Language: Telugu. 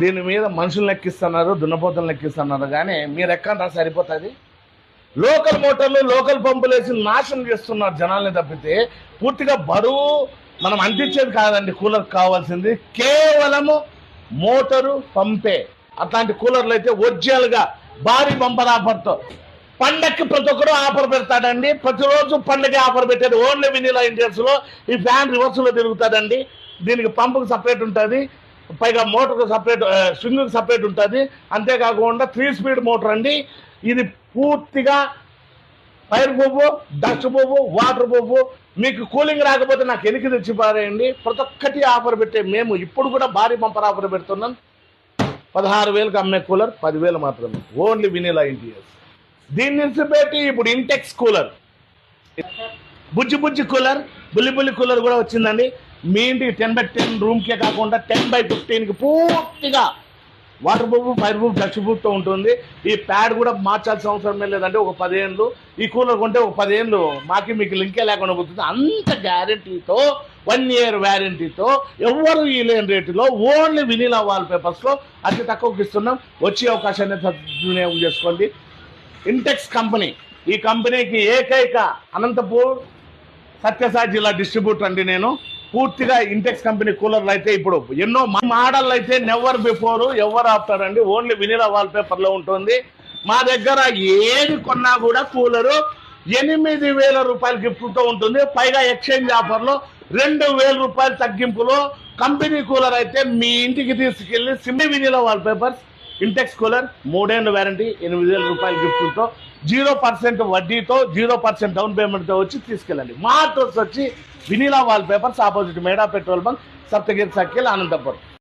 దీని మీద మనుషులు లెక్కిస్తున్నారు, దున్నపోతలు లెక్కిస్తున్నారు, కానీ మీరు ఎక్కడ సరిపోతుంది. లోకల్ మోటార్లు లోకల్ పంపులు వేసి నాశనం చేస్తున్నారు జనాల్ని తప్పితే పూర్తిగా బరువు మనం అంటించేది కాదండి. కూలర్ కావాల్సింది కేవలము మోటారు పంపే. అట్లాంటి కూలర్లు అయితే ఒరిజినల్గా భారీ బంపర్ ఆఫర్తో పండక్కి ప్రతి ఒక్కరు ఆఫర్ పెడతాడండి. ప్రతిరోజు పండగ ఆఫర్ పెట్టేది ఓన్లీ వినీలా ఇండియన్స్లో. ఈ ఫ్యాన్ రివర్స్లో తిరుగుతుందండి. దీనికి పంపుకు సపరేట్ ఉంటుంది, పైగా మోటార్కు సపరేట్, స్వింగ్కి సపరేట్ ఉంటుంది. అంతేకాకుండా 3 స్పీడ్ మోటార్ అండి. ఇది పూర్తిగా fire proof, dust proof, water proof. మీకు కూలింగ్ రాకపోతే నాకు ఎనికి తెచ్చి పారేయండి. ప్రతి ఒక్కటి ఆఫర్ పెట్టే మేము ఇప్పుడు కూడా భారీ బంపర్ ఆఫర్ పెడుతున్నాం. 16,000కి అమ్మే కూలర్ 10,000 మాత్రమే, ఓన్లీ వినీలా ఇంటీరియర్స్. దీన్ని నుంచి పెట్టి ఇప్పుడు ఇంటెక్స్ కూలర్, బుజ్జి బుజ్జి కూలర్, బుల్లి కూలర్ కూడా వచ్చిందండి. మీ ఇంటికి 10x10 రూమ్కే కాకుండా 10x15కి పూర్తిగా waterproof, fireproof, dust ప్రూఫ్తో ఉంటుంది. ఈ ప్యాడ్ కూడా మార్చాల్సిన అవసరం లేదంటే ఒక 10 ఏళ్ళు. ఈ కూలర్ కొంటే ఒక 10 ఏళ్ళు మాకి మీకు లింకే లేకుండా పోతుంది. అంత గ్యారంటీతో, 1 ఇయర్ వ్యారంటీతో, ఎవరు ఈ లేని రేటులో ఓన్లీ వినీలా వాల్ పేపర్స్లో అతి తక్కువకి ఇస్తున్నాం. వచ్చే అవకాశాన్ని సద్వినియోగం చేసుకోండి. ఇంటెక్స్ కంపెనీ, ఈ కంపెనీకి ఏకైక అనంతపూర్ సత్యసాయి జిల్లా డిస్ట్రిబ్యూటర్ అండి నేను. పూర్తిగా ఇంటెక్స్ కంపెనీ కూలర్లు అయితే ఇప్పుడు ఎన్నో మోడల్ అయితే నెవర్ బిఫోర్ ఎవరు ఆపుతారండి. ఓన్లీ వినీలా వాల్ పేపర్లో ఉంటుంది. మా దగ్గర ఏది కొన్నా కూడా కూలరు 8,000 రూపాయల గిఫ్ట్తో ఉంటుంది. పైగా ఎక్స్చేంజ్ ఆఫర్లో 2,000 రూపాయల తగ్గింపులో కంపెనీ కూలర్ అయితే మీ ఇంటికి తీసుకెళ్లి Simmi Vinila wall papers Intex cooler 3 ఏళ్ళ వ్యారంటీ, 8,000 రూపాయల గిఫ్ట్తో, 0% వడ్డీతో, 0% డౌన్ పేమెంట్తో వచ్చి తీసుకెళ్ళండి. మా అడ్రస్ వచ్చి వినీలా వాల్ పేపర్స్, ఆపోజిట్ మేడా petrol bunk, Saptagiri circle, Anantapuram.